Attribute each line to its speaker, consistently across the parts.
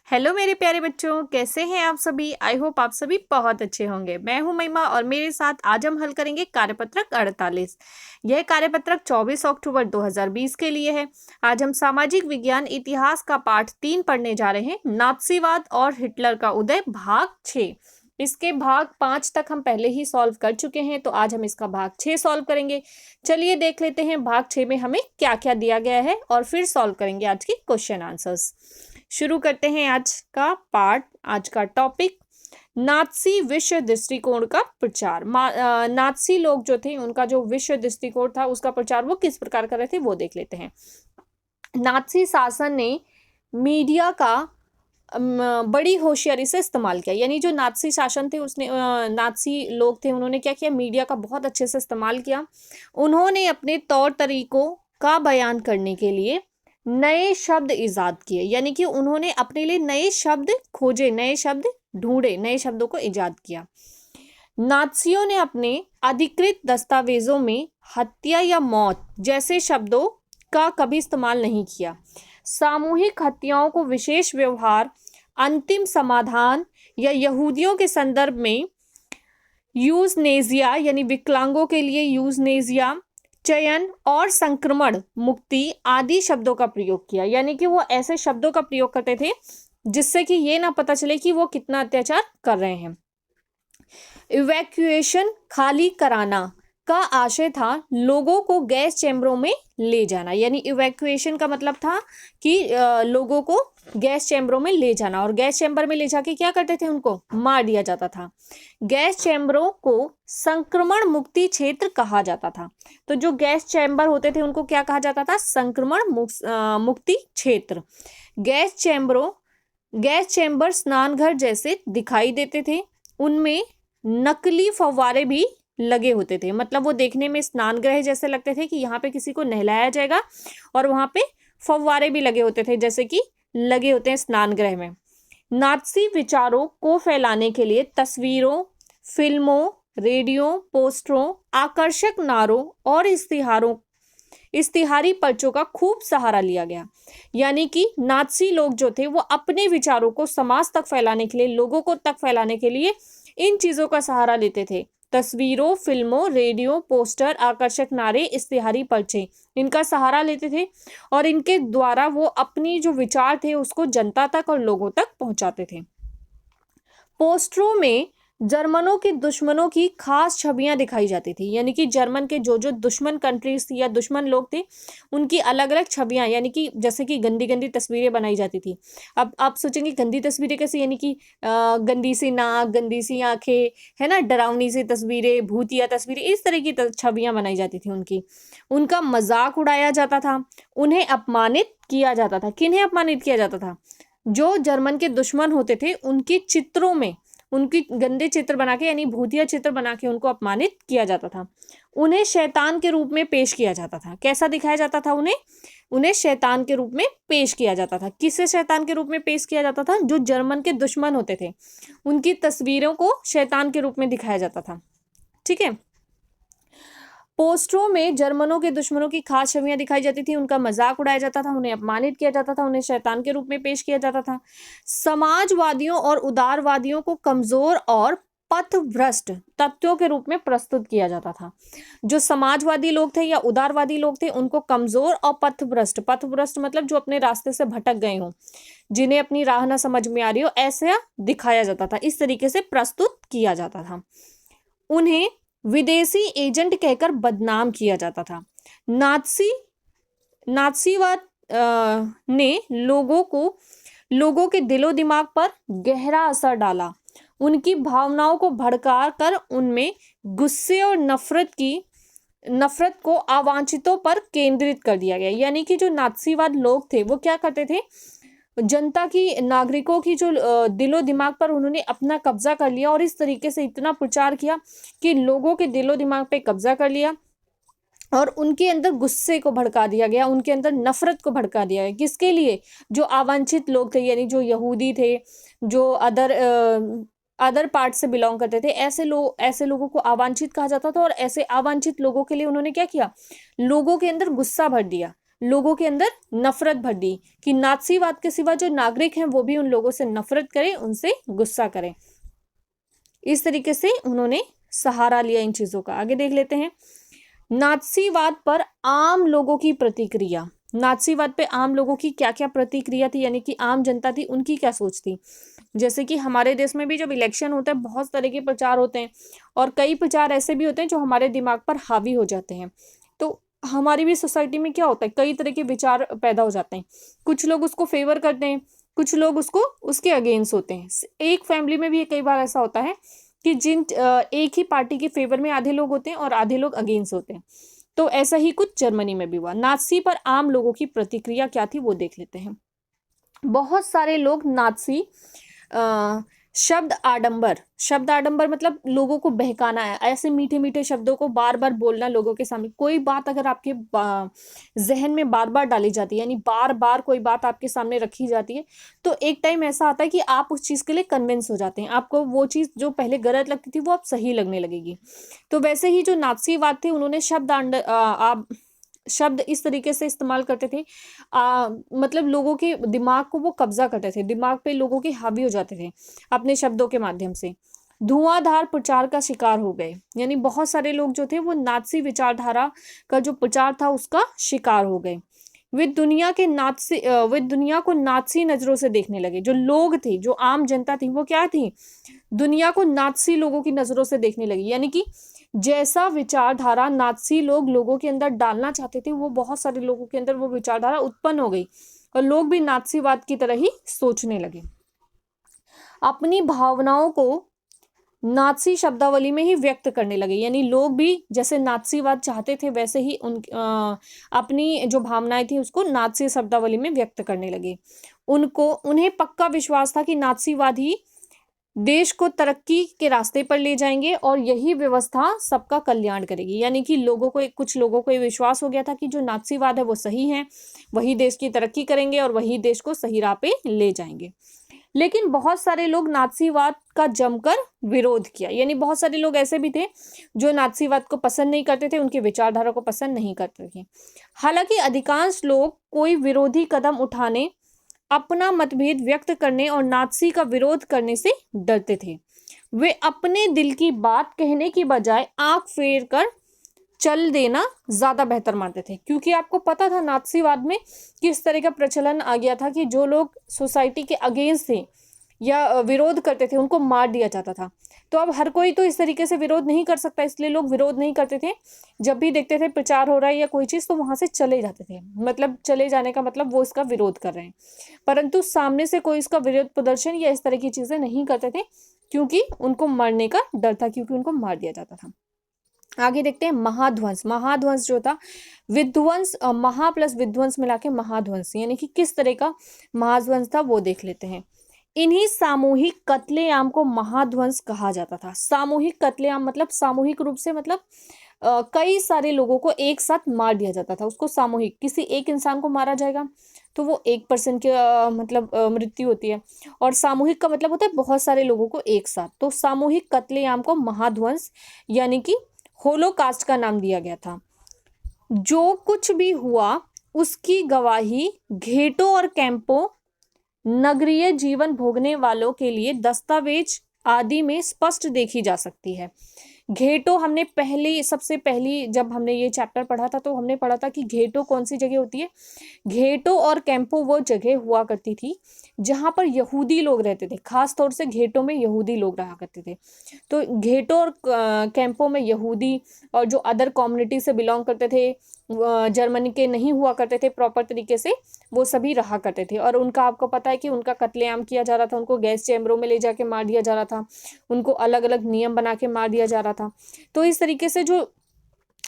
Speaker 1: Hello मेरे प्यारे बच्चों, कैसे हैं आप सभी। आई होप आप सभी बहुत अच्छे होंगे। मैं हूं महिमा और मेरे साथ आज हम हल करेंगे कार्यपत्रक 48। यह कार्यपत्रक 24 अक्टूबर 2020 के लिए है। आज हम सामाजिक विज्ञान इतिहास का पाठ 3 पढ़ने जा रहे हैं, नाथसीवाद और हिटलर का उदय भाग 6। इसके भाग 5 तक हम पहले ही सॉल्व कर चुके हैं, तो आज हम इसका भाग 6 सॉल्व करेंगे। चलिए देख लेते हैं भाग 6 में हमें क्या क्या दिया गया है और फिर सॉल्व करेंगे आज की क्वेश्चन आंसर्स। शुरू करते हैं आज का पार्ट। आज का टॉपिक नाथसी विश्व दृष्टिकोण का प्रचार। नाथसी लोग जो थे उनका जो विश्व दृष्टिकोण था उसका प्रचार वो किस प्रकार कर रहे थे वो देख लेते हैं। नाथसी शासन ने मीडिया का बड़ी होशियारी से इस्तेमाल किया। यानी जो नाथसी शासन थे उसने नाथसी लोग थे उन्होंने क्या किया, मीडिया का बहुत अच्छे से इस्तेमाल किया। उन्होंने अपने तौर तरीकों का बयान करने के लिए नए शब्द इजाद किए। यानी कि उन्होंने अपने लिए नए शब्द खोजे, नए शब्द ढूंढे, नए शब्दों को इजाद किया। नाथसियों ने अपने अधिकृत दस्तावेजों में हत्या या मौत जैसे शब्दों का कभी इस्तेमाल नहीं किया। सामूहिक हत्याओं को विशेष व्यवहार, अंतिम समाधान या यहूदियों के संदर्भ में यूजनेजिया यानी विकलांगों के लिए यूजनेजिया, चयन और संक्रमण मुक्ति आदि शब्दों का प्रयोग किया। यानी कि वो ऐसे शब्दों का प्रयोग करते थे जिससे कि ये ना पता चले कि वो कितना अत्याचार कर रहे हैं। इवैक्यूएशन खाली कराना का आशय था लोगों को गैस चैम्बरों में ले जाना। यानी इवैक्यूएशन का मतलब था कि लोगों को गैस चैम्बरों में ले जाना, और गैस चैम्बर में ले जाके क्या करते थे, उनको मार दिया जाता था। गैस चैम्बरों को संक्रमण मुक्ति क्षेत्र कहा जाता था। तो जो गैस चैम्बर होते थे उनको क्या कहा जाता था, संक्रमण मुक्ति क्षेत्र। गैस चैम्बर स्नानघर जैसे दिखाई देते थे। उनमें नकली फव्वारे भी लगे होते थे। मतलब वो देखने में स्नानगृह जैसे लगते थे कि यहाँ पे किसी को नहलाया जाएगा, और वहां पे फव्वारे भी लगे होते थे जैसे कि लगे होते हैं स्नानगृह में। नाथसी विचारों को फैलाने के लिए तस्वीरों, फिल्मों, रेडियो, पोस्टरों, आकर्षक नारों और इश्तिहारी पर्चों का खूब सहारा लिया गया। यानी कि नाथसी लोग जो थे वो अपने विचारों को समाज तक फैलाने के लिए, लोगों को तक फैलाने के लिए इन चीजों का सहारा लेते थे। तस्वीरों, फिल्मों, रेडियो, पोस्टर, आकर्षक नारे, इश्तिहारी पर्चे, इनका सहारा लेते थे और इनके द्वारा वो अपनी जो विचार थे उसको जनता तक और लोगों तक पहुंचाते थे। पोस्टरों में जर्मनों के दुश्मनों की खास छवियां दिखाई जाती थी। यानी कि जर्मन के जो जो दुश्मन कंट्रीज थी या दुश्मन लोग थे उनकी अलग अलग छवियां, यानी कि जैसे कि गंदी गंदी तस्वीरें बनाई जाती थी। अब आप सोचेंगे गंदी तस्वीरें कैसे, यानी कि गंदी सी नाक, गंदी सी आंखें, है ना, डरावनी सी तस्वीरें, भूतिया तस्वीरें, इस तरह की छवियां बनाई जाती थी उनकी। उनका मजाक उड़ाया जाता था, उन्हें अपमानित किया जाता था। किन्हें अपमानित किया जाता था, जो जर्मन के दुश्मन होते थे उनके चित्रों में उनकी गंदे चित्र बना के, यानी भूतिया चित्र बना के उनको अपमानित किया जाता था। उन्हें शैतान के रूप में पेश किया जाता था। कैसा दिखाया जाता था उन्हें शैतान के रूप में पेश किया जाता था। किसे शैतान के रूप में पेश किया जाता था, जो जर्मन के दुश्मन होते थे उनकी तस्वीरों को शैतान के रूप में दिखाया जाता था। ठीक है। पोस्टरों में जर्मनों के दुश्मनों की खास छवियां दिखाई जाती थी, उनका मजाक उड़ाया जाता था, उन्हें अपमानित किया जाता था, उन्हें शैतान के रूप में पेश किया जाता था। समाजवादियों और उदारवादियों को कमजोर और पथभ्रष्ट तत्वों के रूप में प्रस्तुत किया जाता था। जो समाजवादी लोग थे या उदारवादी लोग थे उनको कमजोर और पथभ्रष्ट मतलब जो अपने रास्ते से भटक गए हों, जिन्हें अपनी राह ना समझ में आ रही हो, ऐसा दिखाया जाता था, इस तरीके से प्रस्तुत किया जाता था। उन्हें विदेशी एजेंट कहकर बदनाम किया जाता था। नाथसीवाद ने लोगों के दिलो दिमाग पर गहरा असर डाला। उनकी भावनाओं को भड़का कर उनमें गुस्से और नफरत को अवांछितों पर केंद्रित कर दिया गया। यानी कि जो नाथसीवाद लोग थे वो क्या करते थे, जनता की, नागरिकों की जो दिलो दिमाग पर उन्होंने अपना कब्जा कर लिया और इस तरीके से इतना प्रचार किया कि लोगों के दिलो दिमाग पे कब्जा कर लिया और उनके अंदर गुस्से को भड़का दिया गया, उनके अंदर नफरत को भड़का दिया गया। किसके लिए, जो अवांछित लोग थे, यानी जो यहूदी थे, जो अदर पार्ट से बिलोंग करते थे, ऐसे लोगों को अवांछित कहा जाता था। और ऐसे अवांछित लोगों के लिए उन्होंने क्या किया, लोगों के अंदर गुस्सा भर दिया, लोगों के अंदर नफरत भर दी कि नात्सीवाद के सिवा जो नागरिक हैं वो भी उन लोगों से नफरत करें, उनसे गुस्सा करें। इस तरीके से उन्होंने सहारा लिया इन चीजों का। आगे देख लेते हैं नात्सीवाद पर आम लोगों की प्रतिक्रिया। नात्सीवाद पे आम लोगों की क्या क्या प्रतिक्रिया थी, यानी कि आम जनता थी उनकी क्या सोच थी। जैसे कि हमारे देश में भी जब इलेक्शन होता है बहुत तरह के प्रचार होते हैं और कई प्रचार ऐसे भी होते हैं जो हमारे दिमाग पर हावी हो जाते हैं। तो हमारी भी सोसाइटी में क्या होता है, कई तरह के विचार पैदा हो जाते हैं। कुछ लोग उसको फेवर करते हैं, कुछ लोग उसको उसके अगेंस्ट होते हैं। एक फैमिली में भी कई बार ऐसा होता है कि एक ही पार्टी के फेवर में आधे लोग होते हैं और आधे लोग अगेंस्ट होते हैं। तो ऐसा ही कुछ जर्मनी में भी हुआ। नात्सी पर आम लोगों की प्रतिक्रिया क्या थी वो देख लेते हैं। बहुत सारे लोग नात्सी शब्द आडंबर मतलब लोगों को बहकाना है, ऐसे मीठे मीठे शब्दों को बार बार बोलना लोगों के सामने। कोई बात अगर आपके जहन में बार बार डाली जाती है, यानी बार बार कोई बात आपके सामने रखी जाती है, तो एक टाइम ऐसा आता है कि आप उस चीज के लिए कन्विंस हो जाते हैं। आपको वो चीज जो पहले गलत लगती थी वो अब सही लगने लगेगी। तो वैसे ही जो नात्सीवाद थे उन्होंने शब्द इस तरीके से इस्तेमाल करते थे, मतलब लोगों के दिमाग को वो कब्जा करते थे, दिमाग पे लोगों के हावी हो जाते थे अपने शब्दों के माध्यम से। धुआंधार प्रचार का शिकार हो गए, यानी बहुत सारे लोग जो थे वो नात्सी विचारधारा का जो प्रचार था उसका शिकार हो गए। वे दुनिया को नात्सी नजरों से देखने लगे। जो लोग थे, जो आम जनता थी, वो क्या थी, दुनिया को नात्सी लोगों की नजरों से देखने लगी। यानी कि जैसा विचारधारा नात्सी लोगों के अंदर डालना चाहते थे, वो बहुत सारे लोगों के अंदर वो विचारधारा उत्पन्न हो गई और लोग भी नात्सीवाद की तरह ही सोचने लगे। अपनी भावनाओं को नात्सी शब्दावली में ही व्यक्त करने लगे, यानी लोग भी जैसे नात्सीवाद चाहते थे वैसे ही अपनी जो भावनाएं थी उसको नात्सी शब्दावली में व्यक्त करने लगे। उन्हें पक्का विश्वास था कि नात्सीवाद ही देश को तरक्की के रास्ते पर ले जाएंगे और यही व्यवस्था सबका कल्याण करेगी। यानी कि कुछ लोगों को ये विश्वास हो गया था कि जो नात्सीवाद है वो सही है, वही देश की तरक्की करेंगे और वही देश को सही राह पे ले जाएंगे। लेकिन बहुत सारे लोग नात्सीवाद का जमकर विरोध किया, यानी बहुत सारे लोग ऐसे भी थे जो नात्सीवाद को पसंद नहीं करते थे, उनके विचारधारा को पसंद नहीं करते थे। हालांकि अधिकांश लोग कोई विरोधी कदम उठाने, अपना मतभेद व्यक्त करने और नात्सी का विरोध करने से डरते थे। वे अपने दिल की बात कहने की बजाय आंख फेर कर चल देना ज्यादा बेहतर मानते थे, क्योंकि आपको पता था नात्सीवाद में किस तरह का प्रचलन आ गया था कि जो लोग सोसाइटी के अगेंस्ट थे या विरोध करते थे उनको मार दिया जाता था। तो अब हर कोई तो इस तरीके से विरोध नहीं कर सकता, इसलिए लोग विरोध नहीं करते थे। जब भी देखते थे प्रचार हो रहा है या कोई चीज तो वहां से चले जाते थे, मतलब चले जाने का मतलब वो इसका विरोध कर रहे हैं, परंतु सामने से कोई इसका विरोध प्रदर्शन या इस तरह की चीजें नहीं करते थे, क्योंकि उनको मरने का डर था, क्योंकि उनको मार दिया जाता था। आगे देखते हैं महाध्वंस। महाध्वंस जो था विध्वंस, महा प्लस विध्वंस मिला के महाध्वंस, यानी कि किस तरह का महाध्वंस था वो देख लेते हैं। इन्हीं सामूहिक कत्लेआम को महाध्वंस कहा जाता था। सामूहिक कत्लेआम मतलब सामूहिक रूप से, मतलब कई सारे लोगों को एक साथ मार दिया जाता था, उसको सामूहिक, किसी एक इंसान को मारा जाएगा तो वो 1% की मतलब मृत्यु होती है, और सामूहिक का मतलब होता है बहुत सारे लोगों को एक साथ। तो सामूहिक कत्लेआम को महाध्वंस यानी कि होलोकास्ट का नाम दिया गया था। जो कुछ भी हुआ उसकी गवाही घेटों और कैंपों, नगरीय जीवन भोगने वालों के लिए दस्तावेज आदि में स्पष्ट देखी जा सकती है। घेटो हमने सबसे पहली जब हमने ये चैप्टर पढ़ा था तो हमने पढ़ा था कि घेटो कौन सी जगह होती है। घेटो और कैंपो वो जगह हुआ करती थी जहां पर यहूदी लोग रहते थे, खास तौर से घेटो में यहूदी लोग रहा करते थे। तो घेटो और कैंपो में यहूदी और जो अदर कम्युनिटी से बिलोंग करते थे, जर्मनी के नहीं हुआ करते थे प्रॉपर तरीके से, वो सभी रहा करते थे। और उनका आपको पता है कि उनका कत्लेआम किया जा रहा था, उनको गैस चैम्बरों में ले जाके मार दिया जा रहा था, उनको अलग अलग नियम बना के मार दिया जा रहा था। तो इस तरीके से जो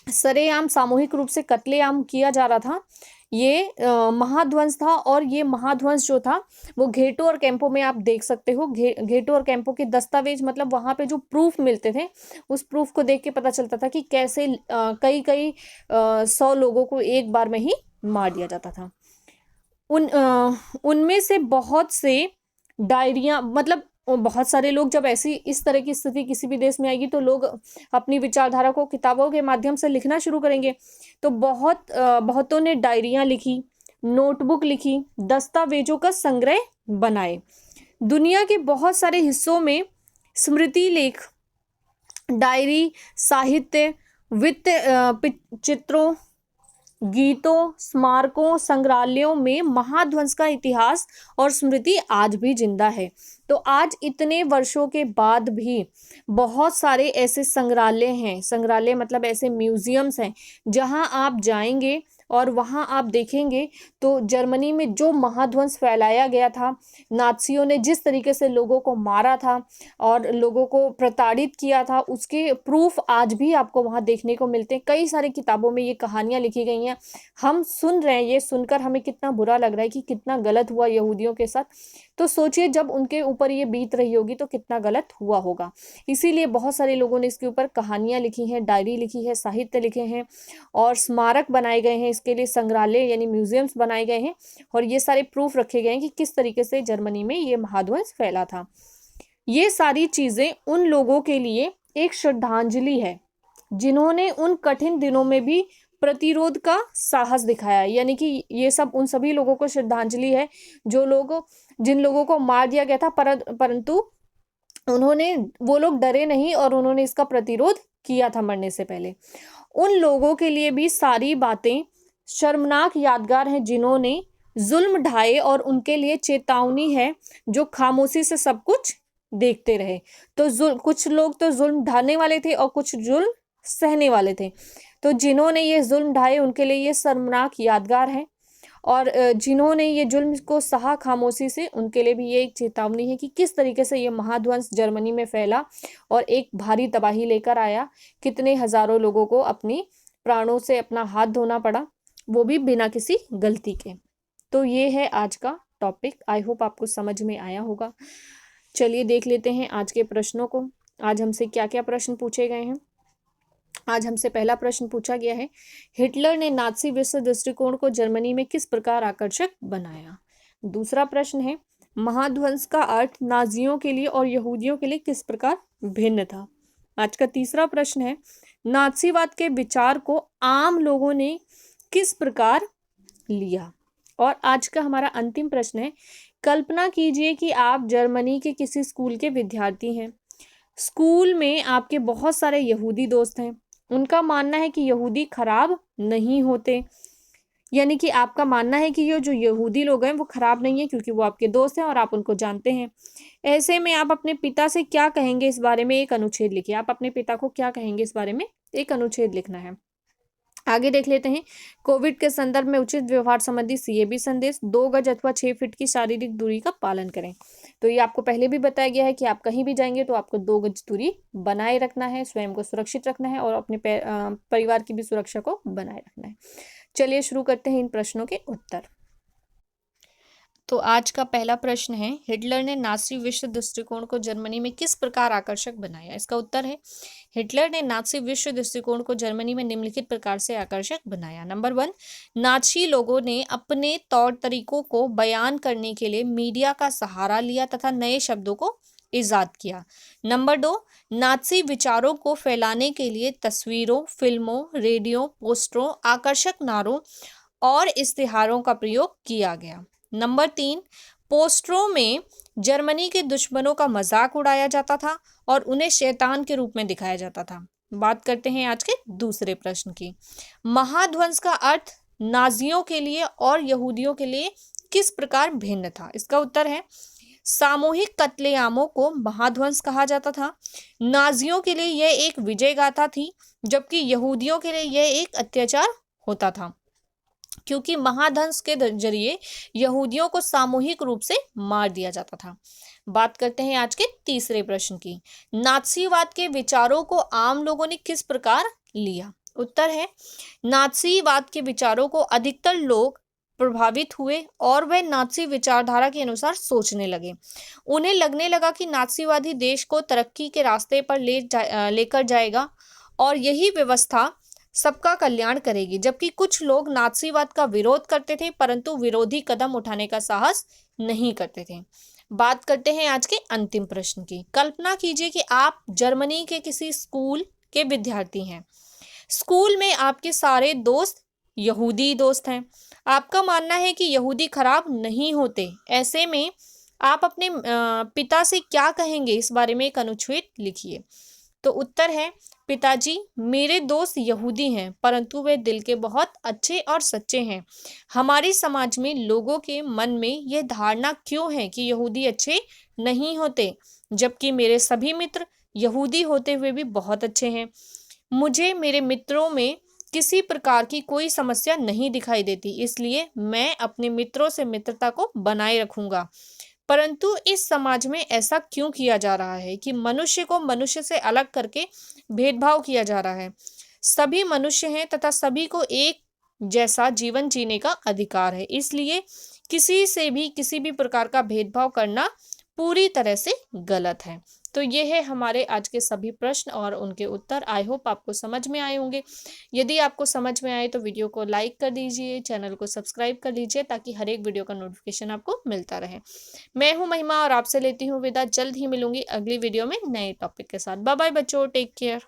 Speaker 1: सरेआम सामूहिक रूप से कत्लेआम किया जा रहा था, ये महाध्वंस था। और ये महाध्वंस जो था वो घेटो और कैंपो में आप देख सकते हो। घेटो और कैंपो के दस्तावेज मतलब वहां पे जो प्रूफ मिलते थे, उस प्रूफ को देख के पता चलता था कि कैसे कई 100 लोगों को एक बार में ही मार दिया जाता था। उनमें से बहुत से डायरिया, मतलब और बहुत सारे लोग जब ऐसी इस तरह की स्थिति किसी भी देश में आएगी तो लोग अपनी विचारधारा को किताबों के माध्यम से लिखना शुरू करेंगे। तो बहुतों ने डायरियां लिखी, नोटबुक लिखी, दस्तावेजों का संग्रह बनाए। दुनिया के बहुत सारे हिस्सों में स्मृति लेख, डायरी, साहित्य, चित्रों, गीतों, स्मारकों, संग्रहालयों में महाध्वंस का इतिहास और स्मृति आज भी जिंदा है। तो आज इतने वर्षों के बाद भी बहुत सारे ऐसे संग्रहालय हैं, संग्रहालय मतलब ऐसे म्यूजियम्स हैं जहां आप जाएंगे और वहां आप देखेंगे तो जर्मनी में जो महाध्वंस फैलाया गया था, नाज़ियों ने जिस तरीके से लोगों को मारा था और लोगों को प्रताड़ित किया था, उसके प्रूफ आज भी आपको वहां देखने को मिलते हैं। कई सारी किताबों में ये कहानियां लिखी गई हैं। हम सुन रहे हैं, ये सुनकर हमें कितना बुरा लग रहा है कि कितना गलत हुआ यहूदियों के साथ। तो सोचिए जब उनके ऊपर ये बीत रही होगी तो कितना गलत हुआ होगा। इसीलिए बहुत सारे लोगों ने इसके ऊपर कहानियां लिखी हैं, डायरी लिखी है, साहित्य लिखे हैं और स्मारक बनाए गए हैं, इसके लिए संग्रहालय यानी म्यूजियम्स बनाए गए हैं और ये सारे प्रूफ रखे गए हैं कि किस तरीके से जर्मनी में ये महाध्वंस फैला था। ये सारी चीजें उन लोगों के लिए एक श्रद्धांजलि है जिन्होंने उन कठिन दिनों में भी प्रतिरोध का साहस दिखाया। यानी कि ये सब उन सभी लोगों को श्रद्धांजलि है जिन लोगों को मार दिया गया था, परंतु वो लोग डरे नहीं और उन्होंने इसका प्रतिरोध किया था मरने से पहले। उन लोगों के लिए भी सारी बातें शर्मनाक यादगार हैं जिन्होंने जुल्म ढाए और उनके लिए चेतावनी है जो खामोशी से सब कुछ देखते रहे। तो कुछ लोग तो जुल्म ढाने वाले थे और कुछ जुल्म सहने वाले थे। तो जिन्होंने ये जुल्म ढाए उनके लिए ये शर्मनाक यादगार है और जिन्होंने ये जुल्म को सहा खामोशी से, उनके लिए भी ये एक चेतावनी है कि किस तरीके से ये महाध्वंस जर्मनी में फैला और एक भारी तबाही लेकर आया। कितने हजारों लोगों को अपनी प्राणों से अपना हाथ धोना पड़ा, वो भी बिना किसी गलती के। तो ये है आज का टॉपिक। आई होप आपको समझ में आया होगा। चलिए देख लेते हैं आज के प्रश्नों को। आज हमसे क्या क्या प्रश्न पूछे गए हैं। आज हमसे पहला प्रश्न पूछा गया है, हिटलर ने नाज़ी विश्व दृष्टिकोण को जर्मनी में किस प्रकार आकर्षक बनाया। दूसरा प्रश्न है, महाध्वंस का अर्थ नाज़ियों के लिए और यहूदियों के लिए किस प्रकार भिन्न था। आज का तीसरा प्रश्न है, नाज़ीवाद के विचार को आम लोगों ने किस प्रकार लिया। और आज का हमारा अंतिम प्रश्न है, कल्पना कीजिए कि आप जर्मनी के किसी स्कूल के विद्यार्थी हैं। स्कूल में आपके बहुत सारे यहूदी दोस्त हैं। उनका मानना है कि यहूदी खराब नहीं होते, यानी कि आपका मानना है कि ये जो यहूदी लोग हैं वो खराब नहीं है क्योंकि वो आपके दोस्त हैं और आप उनको जानते हैं। ऐसे में आप अपने पिता से क्या कहेंगे इस बारे में एक अनुच्छेद लिखिए। आप अपने पिता को क्या कहेंगे इस बारे में एक अनुच्छेद लिखना है। आगे देख लेते हैं, कोविड के संदर्भ में उचित व्यवहार संबंधी सीएबी संदेश, 2 गज अथवा 6 फीट की शारीरिक दूरी का पालन करें। तो ये आपको पहले भी बताया गया है कि आप कहीं भी जाएंगे तो आपको 2 गज दूरी बनाए रखना है, स्वयं को सुरक्षित रखना है और अपने परिवार की भी सुरक्षा को बनाए रखना है। चलिए शुरू करते हैं इन प्रश्नों के उत्तर। तो आज का पहला प्रश्न है, हिटलर ने नाज़ी विश्व दृष्टिकोण को जर्मनी में किस प्रकार आकर्षक बनाया। इसका उत्तर है, हिटलर ने नाज़ी विश्व दृष्टिकोण को जर्मनी में निम्नलिखित प्रकार से आकर्षक बनाया। नंबर 1, नाज़ी लोगों ने अपने तौर तरीकों को बयान करने के लिए मीडिया का सहारा लिया तथा नए शब्दों को ईजाद किया। नंबर 2, नाज़ी विचारों को फैलाने के लिए तस्वीरों, फिल्मों, रेडियो, पोस्टरों, आकर्षक नारों और इश्तिहारों का प्रयोग किया गया। नंबर 3, पोस्टरों में जर्मनी के दुश्मनों का मजाक उड़ाया जाता था और उन्हें शैतान के रूप में दिखाया जाता था। बात करते हैं आज के दूसरे प्रश्न की, महाध्वंस का अर्थ नाज़ियों के लिए और यहूदियों के लिए किस प्रकार भिन्न था। इसका उत्तर है, सामूहिक कत्लेआमों को महाध्वंस कहा जाता था। नाज़ियों के लिए यह एक विजय गाथा थी जबकि यहूदियों के लिए यह एक अत्याचार होता था क्योंकि महाध्वंस के जरिए यहूदियों को सामूहिक रूप से मार दिया जाता था। बात करते हैं आज के तीसरे प्रश्न की, नाज़ीवाद के विचारों को आम लोगों ने किस प्रकार लिया। उत्तर है, नाज़ीवाद के विचारों को अधिकतर लोग प्रभावित हुए और वे नाज़ी विचारधारा के अनुसार सोचने लगे। उन्हें लगने लगा कि नाज़ीवादी देश को तरक्की के रास्ते पर लेकर जाएगा और यही व्यवस्था सबका कल्याण करेगी, जबकि कुछ लोग नाज़ीवाद का विरोध करते थे परंतु विरोधी कदम उठाने का साहस नहीं करते थे। बात करते हैं आज के अंतिम प्रश्न की। कल्पना कीजिए कि आप जर्मनी के किसी स्कूल के विद्यार्थी हैं। स्कूल में आपके सारे दोस्त यहूदी दोस्त हैं। आपका मानना है कि यहूदी खराब नहीं होते। ऐसे में आप अपने पिता से क्या कहेंगे, इस बारे में एक अनुच्छेद लिखिए। तो उत्तर है, पिताजी, मेरे दोस्त यहूदी हैं परंतु वे दिल के बहुत अच्छे और सच्चे हैं। हमारे समाज में लोगों के मन में यह धारणा क्यों है कि यहूदी अच्छे नहीं होते, जबकि मेरे सभी मित्र यहूदी होते हुए भी बहुत अच्छे हैं। मुझे मेरे मित्रों में किसी प्रकार की कोई समस्या नहीं दिखाई देती, इसलिए मैं अपने मित्रों से मित्रता को बनाए रखूंगा। परंतु इस समाज में ऐसा क्यों किया जा रहा है कि मनुष्य को मनुष्य से अलग करके भेदभाव किया जा रहा है। सभी मनुष्य हैं तथा सभी को एक जैसा जीवन जीने का अधिकार है, इसलिए किसी से भी किसी भी प्रकार का भेदभाव करना पूरी तरह से गलत है। तो ये है हमारे आज के सभी प्रश्न और उनके उत्तर। आई होप आपको समझ में आए होंगे। यदि आपको समझ में आए तो वीडियो को लाइक कर दीजिए, चैनल को सब्सक्राइब कर लीजिए ताकि हर एक वीडियो का नोटिफिकेशन आपको मिलता रहे। मैं हूं महिमा और आपसे लेती हूं विदा। जल्द ही मिलूंगी अगली वीडियो में नए टॉपिक के साथ। बाय बाय बच्चों, टेक केयर।